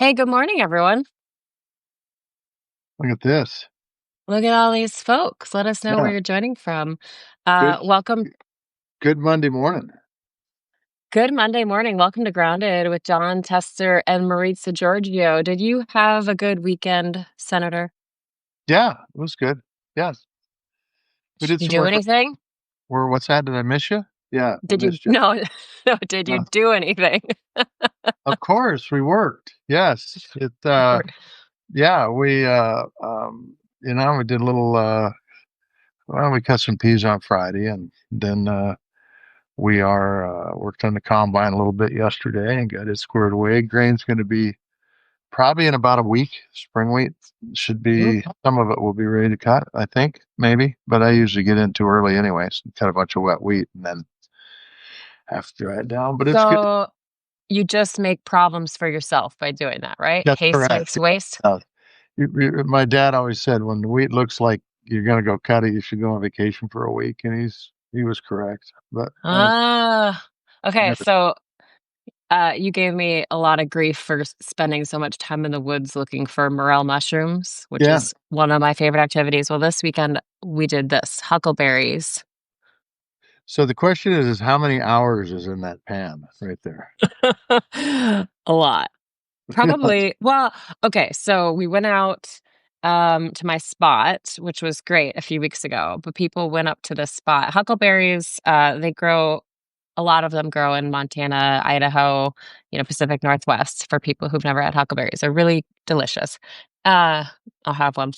Hey, good morning, everyone. Look at this. Look at all these folks. Let us know where Yeah, you're joining from. good Welcome. good Monday morning. Good Monday morning. Welcome to Grounded with John Tester and Maritza Giorgio. Did you have a good weekend, Senator? Yeah, it was good. Yes. We Did did you some do work anything? what's that? Did I miss you? Yeah, I Did you? missed you. No, no, did you Uh, do anything? of course, we worked. Yes. Yeah, we did a little well, we cut some peas on Friday and then we are worked on the combine a little bit yesterday and got it squared away. Grain's going to be probably in about a week. Spring wheat should Ooh. be, some of it will be ready to cut, I think, maybe. But I usually get in too early anyways, cut a bunch of wet wheat and then have to dry it down. But it's good. So you just make problems for yourself by doing that, right? That's Haste correct. makes waste. Uh, my dad always said when the wheat looks like you're going to go cut it, you should go on vacation for a week. And he was correct. But Ah, okay. never, So you gave me a lot of grief for spending so much time in the woods looking for morel mushrooms, which yeah. is one of my favorite activities. Well, this weekend we did this huckleberries. So the question is how many hours is in that pan right there? A lot. Probably. Well, okay. So we went out to my spot, which was great a few weeks ago, but people went up to this spot. Huckleberries, they grow a lot of them grow in Montana, Idaho, Pacific Northwest for people who've never had huckleberries. They're really delicious. Uh, I'll have one.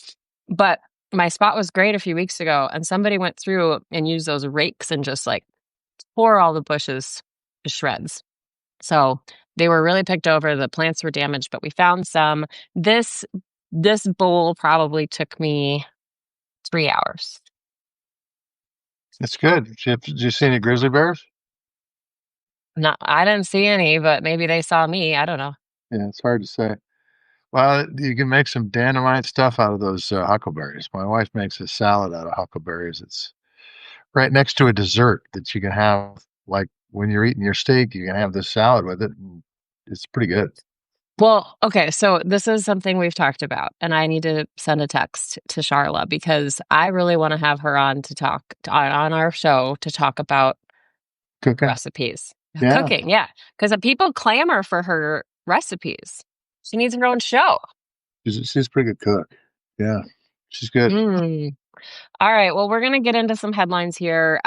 But my spot was great a few weeks ago, and somebody went through and used those rakes and just like tore all the bushes to shreds. So they were really picked over. The plants were damaged, but we found some. This this bowl probably took me 3 hours. It's good. Did you see any grizzly bears? Not, I didn't see any, but maybe they saw me. I don't know. Yeah, it's hard to say. Well, you can make some dynamite stuff out of those huckleberries. My wife makes a salad out of huckleberries. It's right next to a dessert that you can have, like when you're eating your steak, you can have this salad with it. And it's pretty good. Well, okay, so this is something we've talked about, and I need to send a text to Charla because I really want to have her on to talk on our show to talk about Cooking. recipes, Yeah, cooking. Yeah, because people clamor for her recipes. She needs her own show. she's a pretty good cook. Yeah, she's good. Mm. All right. Well, we're gonna get into some headlines here.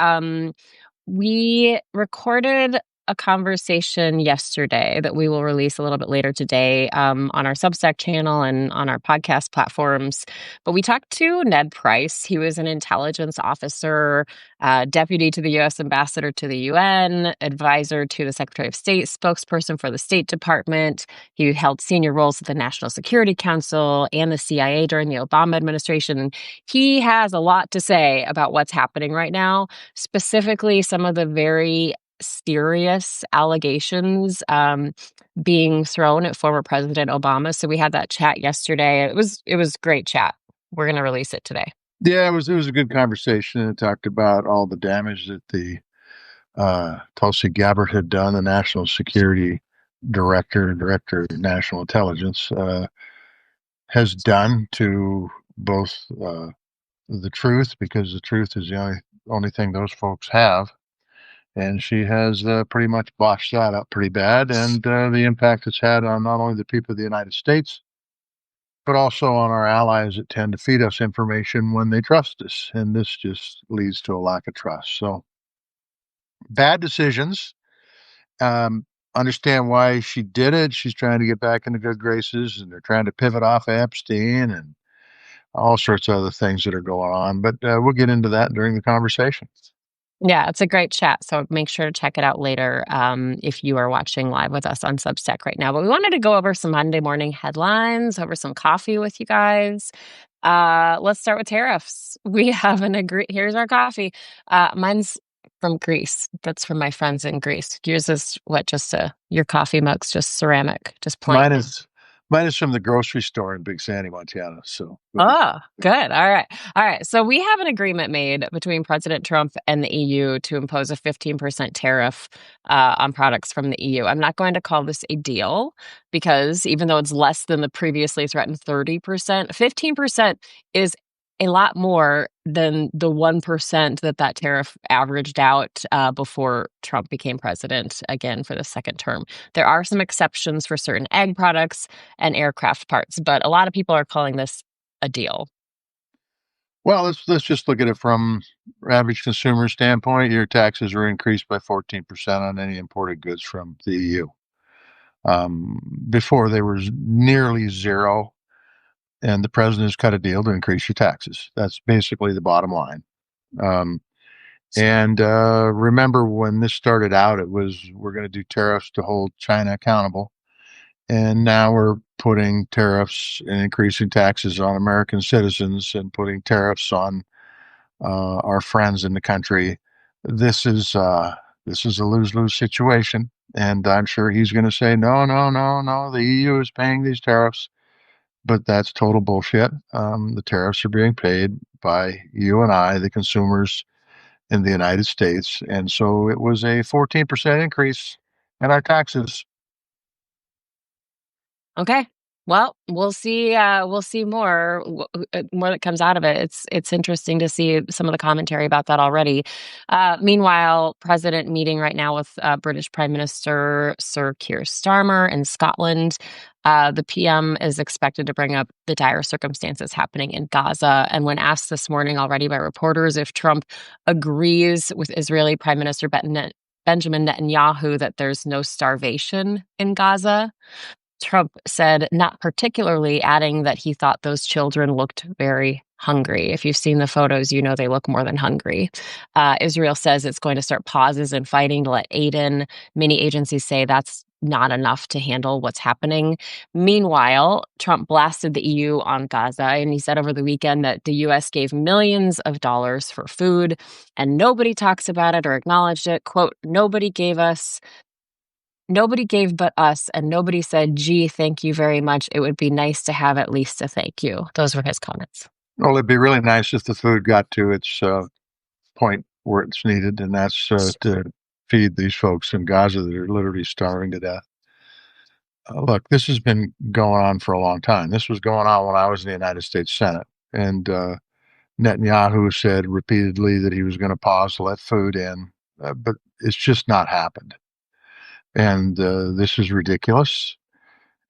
We recorded a conversation yesterday that we will release a little bit later today on our Substack channel and on our podcast platforms. But we talked to Ned Price. He was an intelligence officer, deputy to the U.S. ambassador to the UN, advisor to the Secretary of State, spokesperson for the State Department. He held senior roles at the National Security Council and the CIA during the Obama administration. He has a lot to say about what's happening right now, specifically some of the very serious allegations being thrown at former President Obama. So we had that chat yesterday. It was great chat. We're going to release it today. Yeah, it was a good conversation. It talked about all the damage that the Tulsi Gabbard had done, the national security director of national intelligence, has done to both the truth, because the truth is the only thing those folks have. And she has pretty much botched that up pretty bad, and the impact it's had on not only the people of the United States, but also on our allies that tend to feed us information when they trust us. And this just leads to a lack of trust. So, bad decisions. Um, Understand why she did it. She's trying to get back into good graces, and they're trying to pivot off Epstein and all sorts of other things that are going on. But we'll get into that during the conversation. Yeah, it's a great chat. So make sure to check it out later if you are watching live with us on Substack right now. But we wanted to go over some Monday morning headlines, over some coffee with you guys. Let's start with tariffs. We have an agree. Here's our coffee. Mine's from Greece. That's from my friends in Greece. Yours is what? Just your coffee mug's just ceramic, just Mine plain. is Mine is from the grocery store in Big Sandy, Montana. So it'll be Oh, good. All right. All right. So we have an agreement made between President Trump and the EU to impose a 15% tariff on products from the EU. I'm not going to call this a deal because even though it's less than the previously threatened 30%, 15% is a lot more than the 1% that tariff averaged out before Trump became president again for the second term. There are some exceptions for certain ag products and aircraft parts, but a lot of people are calling this a deal. well. Let's just look at it from average consumer standpoint. Your taxes are increased by 14% on any imported goods from the EU. Before they were nearly zero, and the president has cut a deal to increase your taxes. That's basically the bottom line. Um, and remember when this started out, it was we're going to do tariffs to hold China accountable. And now we're putting tariffs and increasing taxes on American citizens and putting tariffs on our friends in the country. This is a lose-lose situation, and I'm sure he's going to say no, no, no, no. The EU is paying these tariffs, but that's total bullshit. The tariffs are being paid by you and I, the consumers in the United States, and so it was a 14% increase in our taxes. Okay. Well, we'll see. We'll see more that comes out of it. It's interesting to see some of the commentary about that already. Meanwhile, President meeting right now with British Prime Minister Sir Keir Starmer in Scotland. The PM is expected to bring up the dire circumstances happening in Gaza. And when asked this morning already by reporters if Trump agrees with Israeli Prime Minister Benjamin Netanyahu that there's no starvation in Gaza, Trump said, not particularly, adding that he thought those children looked very hungry. If you've seen the photos, you know they look more than hungry. Israel says it's going to start pauses and fighting to let aid in. Many agencies say that's not enough to handle what's happening. Meanwhile, Trump blasted the EU on Gaza, and he said over the weekend that the US gave millions of dollars for food, and nobody talks about it or acknowledged it. Quote, Nobody gave but us, and nobody said, gee, thank you very much. It would be nice to have at least a thank you. Those were his comments. Well, it'd be really nice if the food got to its point where it's needed, and that's to feed these folks in Gaza that are literally starving to death. Look, this has been going on for a long time. This was going on when I was in the United States Senate, and Netanyahu said repeatedly that he was going to pause to let food in, but it's just not happened. And this is ridiculous,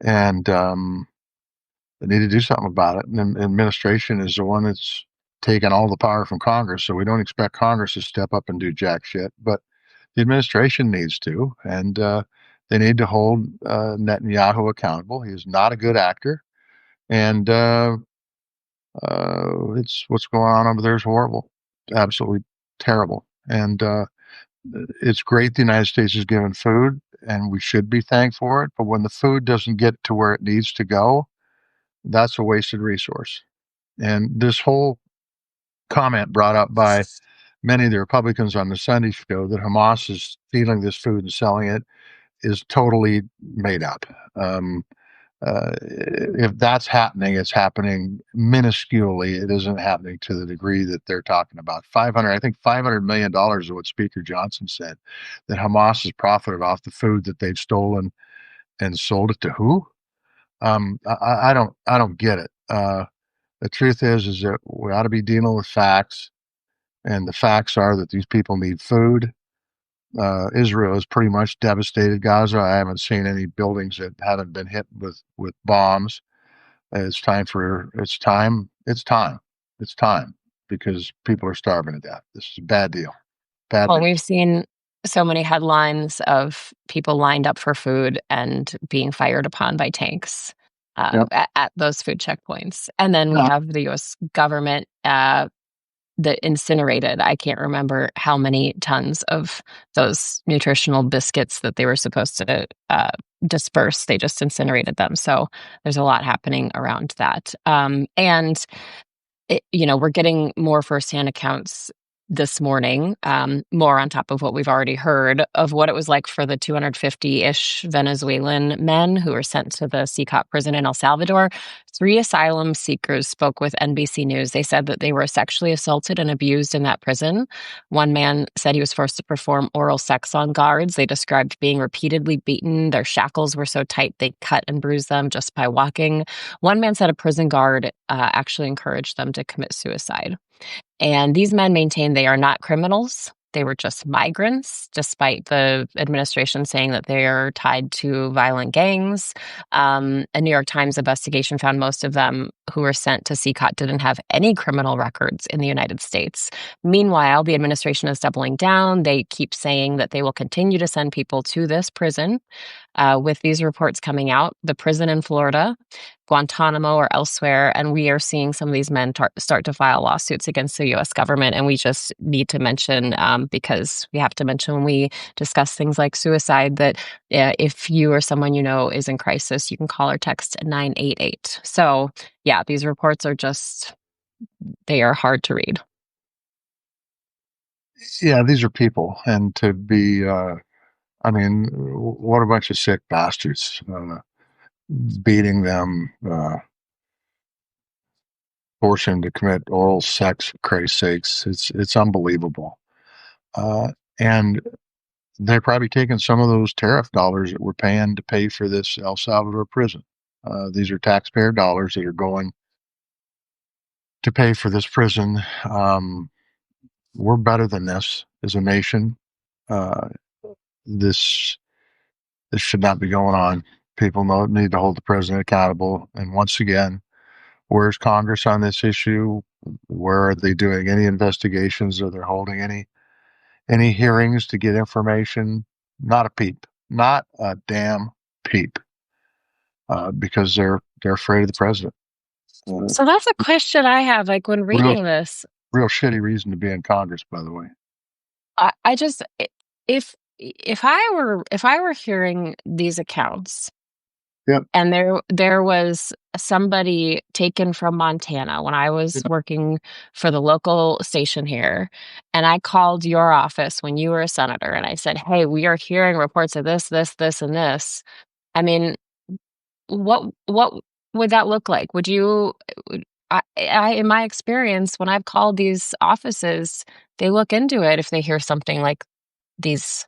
and they need to do something about it. And the administration is the one that's taken all the power from Congress, so we don't expect Congress to step up and do jack shit. But the administration needs to, and they need to hold Netanyahu accountable. He is not a good actor, and it's what's going on over there is horrible, absolutely terrible. And it's great the United States is giving food, and we should be thankful for it. But when the food doesn't get to where it needs to go, that's a wasted resource. And this whole comment brought up by many of the Republicans on the Sunday show that Hamas is stealing this food and selling it is totally made up. If that's happening, it's happening minusculely. It isn't happening to the degree that they're talking about. I think $500 million is what Speaker Johnson said, that Hamas has profited off the food that they've stolen and sold it to who? I don't get it. The truth is that we ought to be dealing with facts, and the facts are that these people need food. Israel has pretty much devastated Gaza. I haven't seen any buildings that haven't been hit with bombs. It's time. It's time because people are starving to death. This is a bad deal. Bad Well, news. we've seen so many headlines of people lined up for food and being fired upon by tanks Yep. at those food checkpoints. And then we Yeah. have the US government that incinerated, I can't remember how many tons of those nutritional biscuits that they were supposed to disperse. They just incinerated them. So there's a lot happening around that. And we're getting more firsthand accounts this morning, more on top of what we've already heard of what it was like for the 250-ish Venezuelan men who were sent to the CCOT prison in El Salvador. 3 asylum seekers spoke with NBC News. They said that they were sexually assaulted and abused in that prison. One man said he was forced to perform oral sex on guards. They described being repeatedly beaten. Their shackles were so tight they cut and bruised them just by walking. One man said a prison guard actually encouraged them to commit suicide. And these men maintain they are not criminals. They were just migrants, despite the administration saying that they are tied to violent gangs. A New York Times investigation found most of them who were sent to CCOT didn't have any criminal records in the United States. Meanwhile, the administration is doubling down. They keep saying that they will continue to send people to this prison. With these reports coming out, the prison in Florida, Guantanamo, or elsewhere, and we are seeing some of these men start to file lawsuits against the U.S. government. And we just need to mention, because we have to mention when we discuss things like suicide, that if you or someone you know is in crisis, you can call or text 988. So, yeah, these reports are just, they are hard to read. Yeah, these are people, and to be, I mean, what a bunch of sick bastards, beating them, forcing to commit oral sex, for Christ's sakes. It's unbelievable. And they're probably taking some of those tariff dollars that we're paying to pay for this El Salvador prison. These are taxpayer dollars that are going to pay for this prison. We're better than this as a nation. Uh, this this should not be going on. People need to hold the president accountable. And once again, where's Congress on this issue? Where are they doing any investigations? Are they holding any hearings to get information? Not a peep. Not a damn peep. Because they're afraid of the president. So that's a question I have. Like when Real reading this, real shitty reason to be in Congress, by the way. I just if I were hearing these accounts, Yep. and there was somebody taken from Montana when I was Yep. working for the local station here, and I called your office when you were a senator, and I said, "Hey, we are hearing reports of this, this, this, and this." I mean, what would that look like? Would you? In my experience, when I've called these offices, they look into it if they hear something like these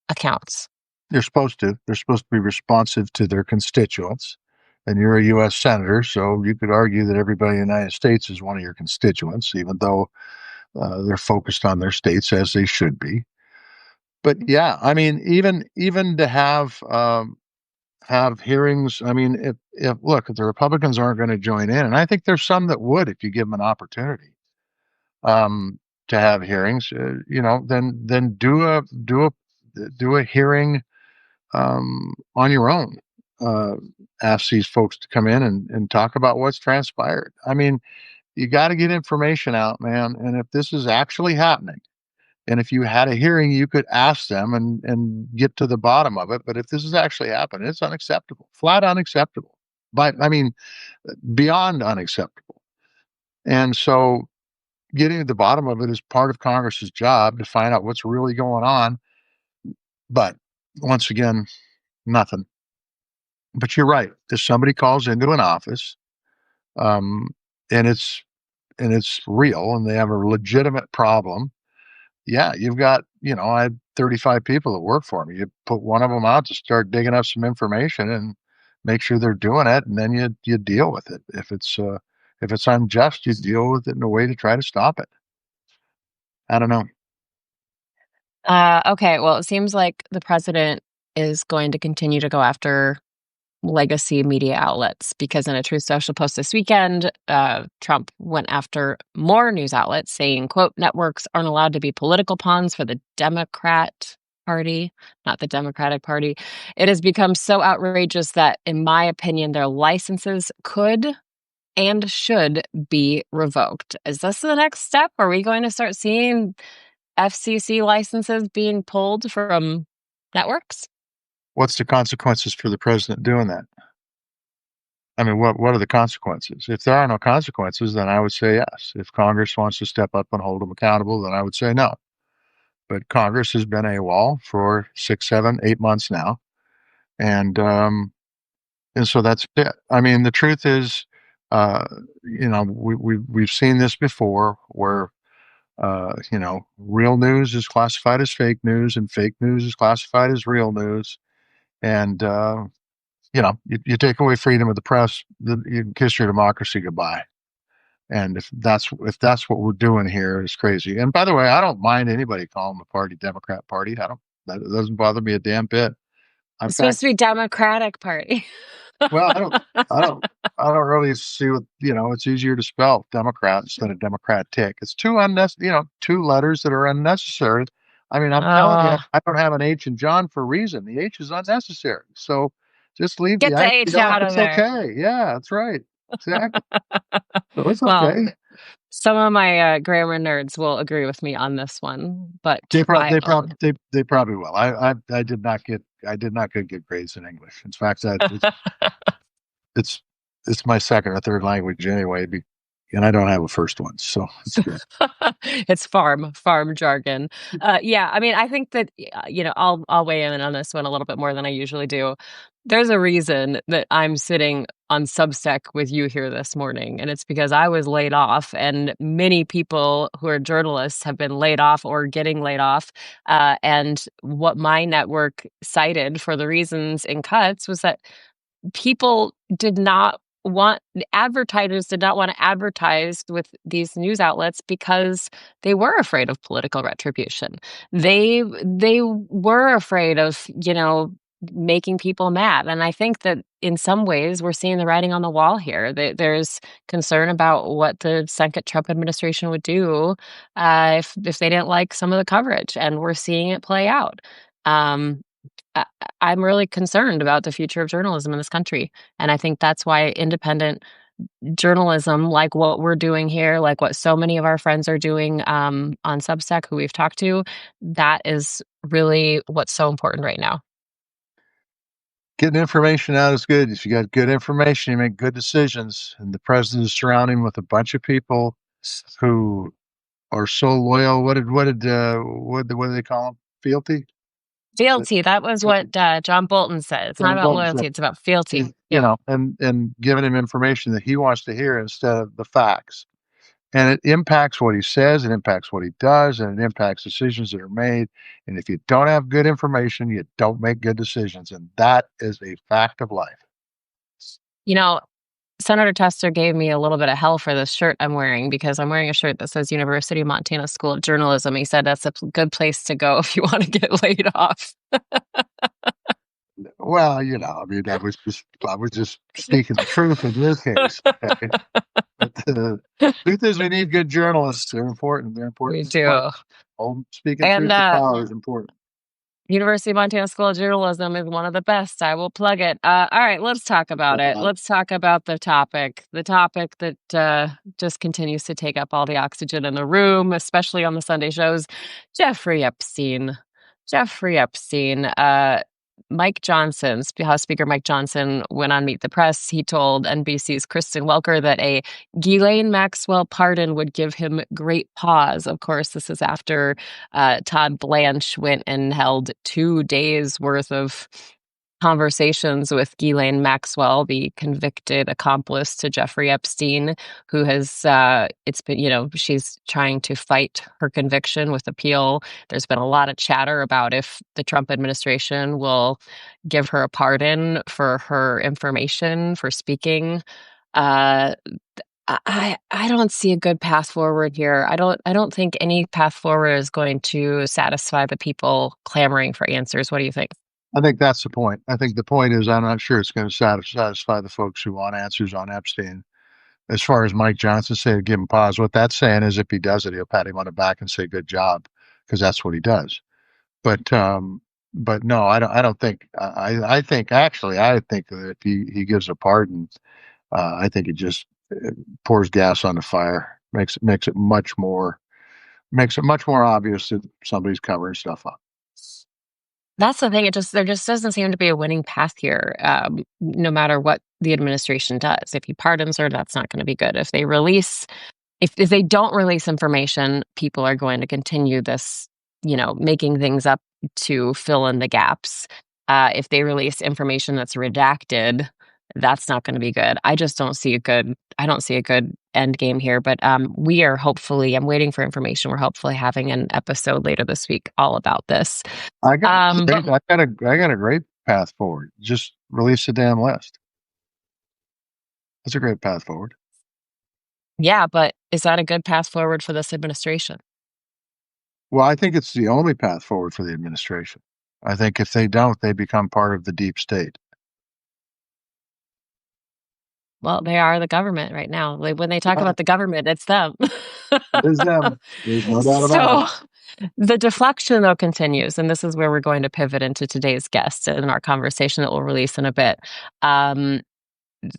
accounts. They're supposed to. They're supposed to be responsive to their constituents. And you're a U.S. senator, so you could argue that everybody in the United States is one of your constituents, even though they're focused on their states as they should be. But yeah, I mean, even to have hearings. I mean, if look, if the Republicans aren't going to join in, and I think there's some that would if you give them an opportunity to have hearings, then do a hearing on your own. Ask these folks to come in and talk about what's transpired. I mean, you got to get information out, man. And if this is actually happening, and if you had a hearing, you could ask them and get to the bottom of it. But if this is actually happening, it's unacceptable, flat unacceptable. But I mean, beyond unacceptable. And so, getting to the bottom of it is part of Congress's job to find out what's really going on. But once again, nothing. But you're right. If somebody calls into an office, um, and it's real, and they have a legitimate problem, yeah, you've got, I had 35 people that work for me. You put one of them out to start digging up some information and make sure they're doing it, and then you deal with it. If it's unjust, you deal with it in a way to try to stop it. I don't know. Okay, well, it seems like the president is going to continue to go after legacy media outlets because in a Truth Social post this weekend, Trump went after more news outlets saying, quote, networks aren't allowed to be political pawns for the Democrat Party, not the Democratic Party. It has become so outrageous that, in my opinion, their licenses could and should be revoked. Is this the next step? Are we going to start seeing FCC licenses being pulled from networks? What's the consequences for the president doing that? I mean, what are the consequences? If there are no consequences, then I would say yes. If Congress wants to step up and hold them accountable, then I would say no. But Congress has been AWOL for 6, 7, 8 months now, and so that's it. I mean, the truth is, uh, we've seen this before, where real news is classified as fake news, and fake news is classified as real news, and you take away freedom of the press, you kiss your democracy goodbye. And if that's what we're doing here, it's crazy. And by the way, I don't mind anybody calling the party Democrat Party. I don't. That it doesn't bother me a damn bit. In It's supposed fact, to be Democratic Party. well, I don't, I don't really see what It's easier to spell Democrat instead of Democratic. It's two letters that are unnecessary. I mean, I'm telling you, Oh, I don't have an H in John for a reason. The H is unnecessary. So just leave the get the I H off. out of It's there. okay. Yeah, that's right. Exactly. So it's Well, okay. some of my grammar nerds will agree with me on this one, but They probably I they probably they probably will. I did not get good grades in English. In fact, it's it's my second or third language anyway, and I don't have a first one, so it's good. it's farm jargon. Yeah, I mean, I think that I'll weigh in on this one a little bit more than I usually do. There's a reason that I'm sitting on Substack with you here this morning, and it's because I was laid off, and many people who are journalists have been laid off or getting laid off. And what my network cited for the reasons in cuts was that people did not want advertisers did not want to advertise with these news outlets because they were afraid of political retribution. They were afraid of, making people mad. And I think that in some ways we're seeing the writing on the wall here. There's concern about what the second Trump administration would do if they didn't like some of the coverage, and we're seeing it play out. Um, I I'm really concerned about the future of journalism in this country, and I think that's why independent journalism, like what we're doing here, like what so many of our friends are doing, on Substack who we've talked to, that is really what's so important right now. Getting information out is good. If you got good information, you make good decisions. And the president is surrounding with a bunch of people who are so loyal. What did they call them? Fealty. Fealty, that was what, John Bolton said. It's not John about Bolton said, loyalty, it's about fealty. Yeah. and giving him information that he wants to hear instead of the facts. And it impacts what he says, it impacts what he does, and it impacts decisions that are made. And if you don't have good information, you don't make good decisions. And that is a fact of life. You know, Senator Tester gave me a little bit of hell for this shirt I'm wearing because I'm wearing a shirt that says University of Montana School of Journalism. He said that's a good place to go if you want to get laid off. Well, I mean, I was just speaking the truth in this case. Okay? But the truth is, we need good journalists. They're important. They're We important. do. Speaking And truth to power is important. University of Montana School of Journalism is one of the best. I will plug it. All right, let's talk about it. Let's talk about the topic that just continues to take up all the oxygen in the room, especially on the Sunday shows. Jeffrey Epstein. Jeffrey Epstein. Mike Johnson, House Speaker Mike Johnson, went on Meet the Press. He told NBC's Kristen Welker that a Ghislaine Maxwell pardon would give him great pause. Of course, this is after Todd Blanche went and held 2 days worth of conversations with Ghislaine Maxwell, the convicted accomplice to Jeffrey Epstein, who has, it's been, she's trying to fight her conviction with appeal. There's been a lot of chatter about if the Trump administration will give her a pardon for her information for speaking. Uh, I don't see a good path forward here. I don't think any path forward is going to satisfy the people clamoring for answers. What do you think? I think that's the point. I think the point is, I'm not sure it's going to satisfy the folks who want answers on Epstein. As far as Mike Johnson said, give him pause. What that's saying is, if he does it, he'll pat him on the back and say, "Good job," because that's what he does. But no, I don't. I don't think. I think actually, I think that if he gives a pardon, I think it just pours gas on the fire. Makes it much more obvious that somebody's covering stuff up. That's the thing, there just doesn't seem to be a winning path here, no matter what the administration does. If he pardons her, that's not gonna be good. If they don't release information, people are going to continue this, making things up to fill in the gaps. If they release information that's redacted, that's not gonna be good. I don't see a good end game here, but, I'm waiting for information. We're hopefully having an episode later this week all about this. I got But I got a great path forward. Just release the damn list. That's a great path forward. yeah, but is that a good path forward for this administration? Well, I think it's the only path forward for the administration. I think if they don't, they become part of the deep state. Well, they are the government right now. Like, when they talk Uh, about the government, it's them. It is them. There's no doubt about it. So, the deflection, though, continues, and this is where we're going to pivot into today's guest and our conversation that we'll release in a bit. Um,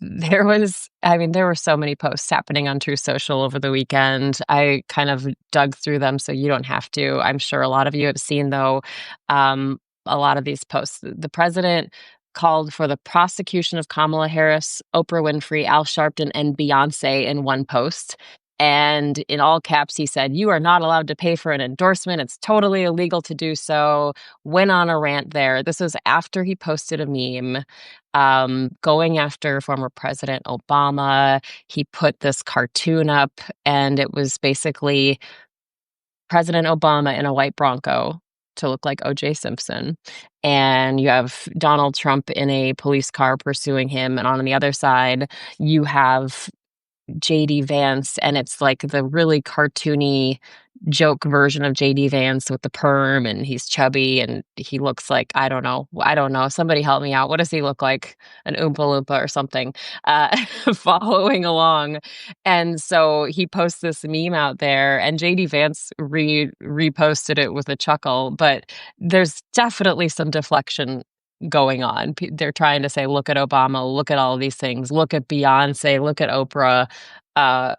there were so many posts happening on True Social over the weekend. I kind of dug through them so you don't have to. I'm sure a lot of you have seen, though, a lot of these posts. The president called for the prosecution of Kamala Harris, Oprah Winfrey, Al Sharpton, and Beyonce in one post. And in all caps, he said, "You are not allowed to pay for an endorsement. It's totally illegal to do so." Went on a rant there. This was after he posted a meme going after former President Obama. He put this cartoon up, and it was basically President Obama in a white Bronco to look like O.J. Simpson. And you have Donald Trump in a police car pursuing him. And on the other side, you have JD Vance, and it's like the really cartoony joke version of JD Vance with the perm, and he's chubby and he looks like, I don't know. Somebody help me out. What does he look like? An Oompa Loompa or something, following along. And so he posts this meme out there, and JD Vance reposted it with a chuckle, but there's definitely some deflection going on. They're trying to say, look at Obama, look at all of these things, look at Beyonce, look at Oprah. I,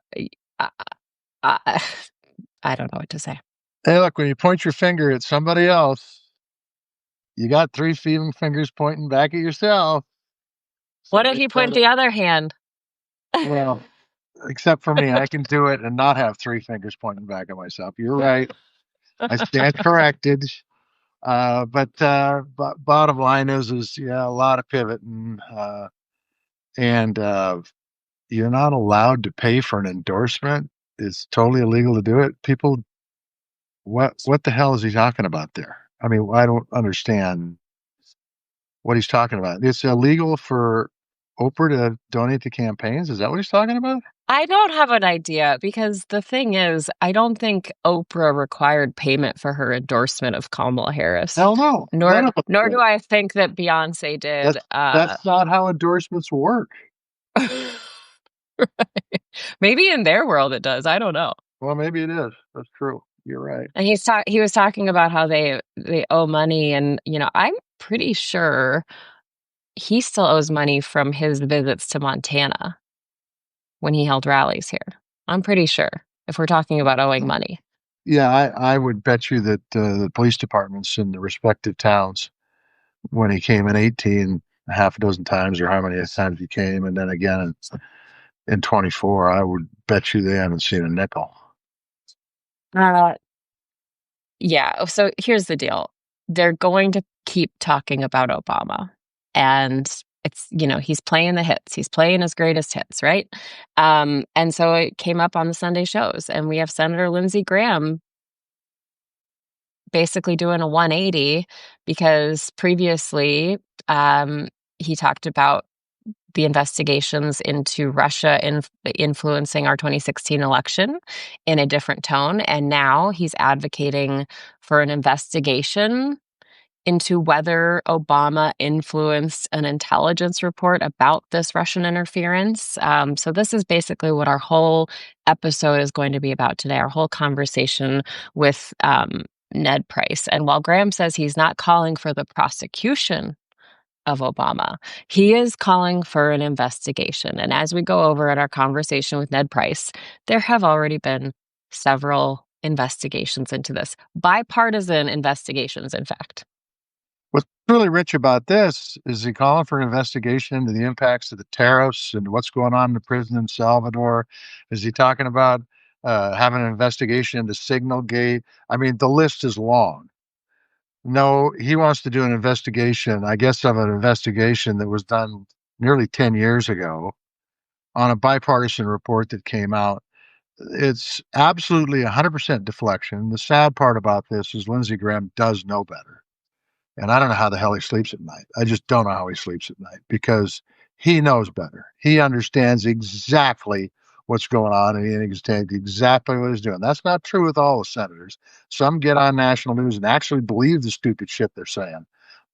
I, I don't know what to say. Hey, look, when you point your finger at somebody else, you got three fingers pointing back at yourself. What if Somebody's he trying put the other hand? well, except for me, I can do it and not have three fingers pointing back at myself. You're right. I stand corrected. But bottom line is yeah, a lot of pivoting, and you're not allowed to pay for an endorsement. It's totally illegal to do it. People, what the hell is he talking about there? I mean, I don't understand what he's talking about. It's illegal for Oprah to donate to campaigns. Is that what he's talking about? I don't have an idea, because the thing is, I don't think Oprah required payment for her endorsement of Kamala Harris. Hell no. Nor None of them nor did. do I think that Beyonce did. That's not how endorsements work. Maybe in their world it does. I don't know. Well, maybe it is. That's true. You're right. And he was talking about how they owe money, and I'm pretty sure he still owes money from his visits to Montana when he held rallies here. I'm pretty sure, if we're talking about owing money. Yeah, I would bet you that the police departments in the respective towns, when he came in 18, half a dozen times, or how many times he came, and then again in 24, I would bet you they haven't seen a nickel. Uh, yeah. So here's the deal. They're going to keep talking about Obama. And he's playing the hits. He's playing his greatest hits, right? And so it came up on the Sunday shows. And we have Senator Lindsey Graham basically doing a 180, because previously he talked about the investigations into Russia influencing our 2016 election in a different tone. And now he's advocating for an investigation into whether Obama influenced an intelligence report about this Russian interference. So this is basically what our whole episode is going to be about today, our whole conversation with Ned Price. And while Graham says he's not calling for the prosecution of Obama, he is calling for an investigation. And as we go over in our conversation with Ned Price, there have already been several investigations into this, bipartisan investigations, in fact. What's really rich about this is he calling for an investigation into the impacts of the tariffs and what's going on in the prison in Salvador? Is he talking about having an investigation into Signalgate? I mean, the list is long. No, he wants to do an investigation, I guess, of an investigation that was done nearly 10 years ago on a bipartisan report that came out. It's absolutely 100% deflection. The sad part about this is Lindsey Graham does know better. And I don't know how the hell he sleeps at night. I just don't know how he sleeps at night because he knows better. He understands exactly what's going on and he understands exactly what he's doing. That's not true with all the senators. Some get on national news and actually believe the stupid shit they're saying.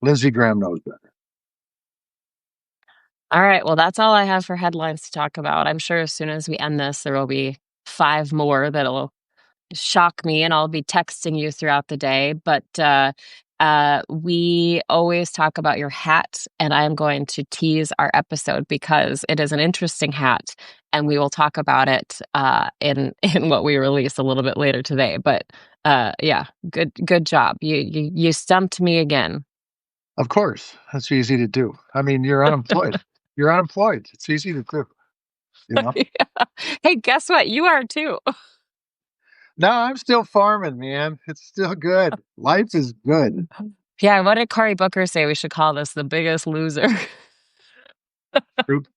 Lindsey Graham knows better. All right, well, that's all I have for headlines to talk about. I'm sure as soon as we end this, there will be 5 more that'll shock me, and I'll be texting you throughout the day. But we always talk about your hat, and I am going to tease our episode because it is an interesting hat, and we will talk about it in in what we release a little bit later today. But yeah, good job. You stumped me again. Of course, that's easy to do. I mean, you're unemployed. You're unemployed. It's easy to do, you know? Yeah. Hey, guess what? You are too. No, I'm still farming, man. It's still good. Life is good. Yeah, what did Cory Booker say we should call this? The Biggest Loser?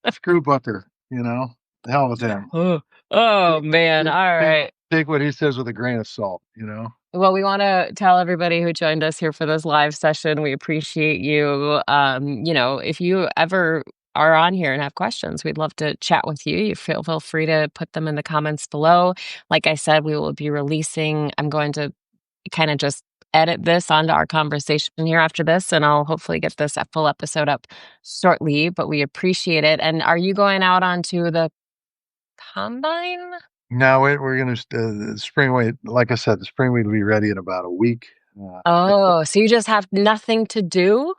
Screw Booker, you know? The hell with him. Oh, oh man. Take, All take, right. take what he says with a grain of salt, you know? Well, we want to tell everybody who joined us here for this live session, we appreciate you. If you ever are on here and have questions, we'd love to chat with you. You feel free to put them in the comments below. Like I said, we will be releasing, I'm going to kind of just edit this onto our conversation here after this, and I'll hopefully get this a full episode up shortly, but we appreciate it. And are you going out onto the combine? No, we're going to, the spring wheat, like I said, the spring wheat will be ready in about a week. Uh, Oh, so you just have nothing to do?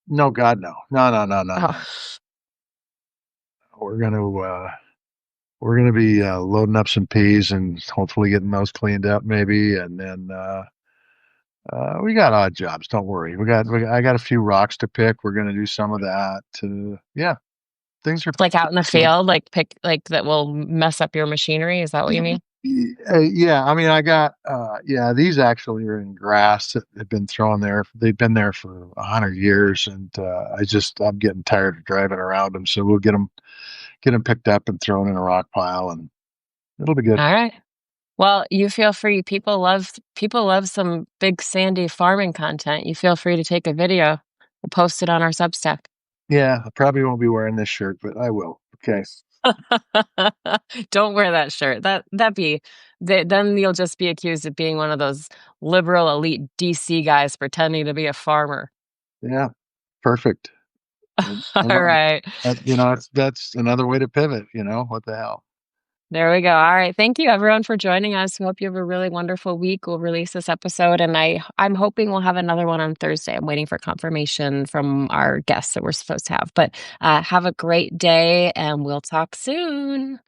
no, God, no. No, no, no, no, Oh, no. We're going to, we're going to be loading up some peas and hopefully getting those cleaned up maybe. And then, we got odd jobs. Don't worry. I got a few rocks to pick. We're going to do some of that. Yeah, things are. like out in the field, like pick like that will mess up your machinery. Is that what you mean? Yeah, I mean, yeah, these actually are in grass that have been thrown there. They've been there for 100 years, and I'm getting tired of driving around them. So we'll get them picked up and thrown in a rock pile, and it'll be good. All right. Well, you feel free. People love some big sandy farming content. You feel free to take a video and post it on our Substack. Yeah, I probably won't be wearing this shirt, but I will. Okay. Don't wear that shirt. Then you'll just be accused of being one of those liberal elite DC guys pretending to be a farmer. Yeah, perfect. All right. That's another way to pivot. What the hell? There we go. All right. Thank you everyone for joining us. We hope you have a really wonderful week. We'll release this episode and I'm hoping we'll have another one on Thursday. I'm waiting for confirmation from our guests that we're supposed to have. But have a great day and we'll talk soon.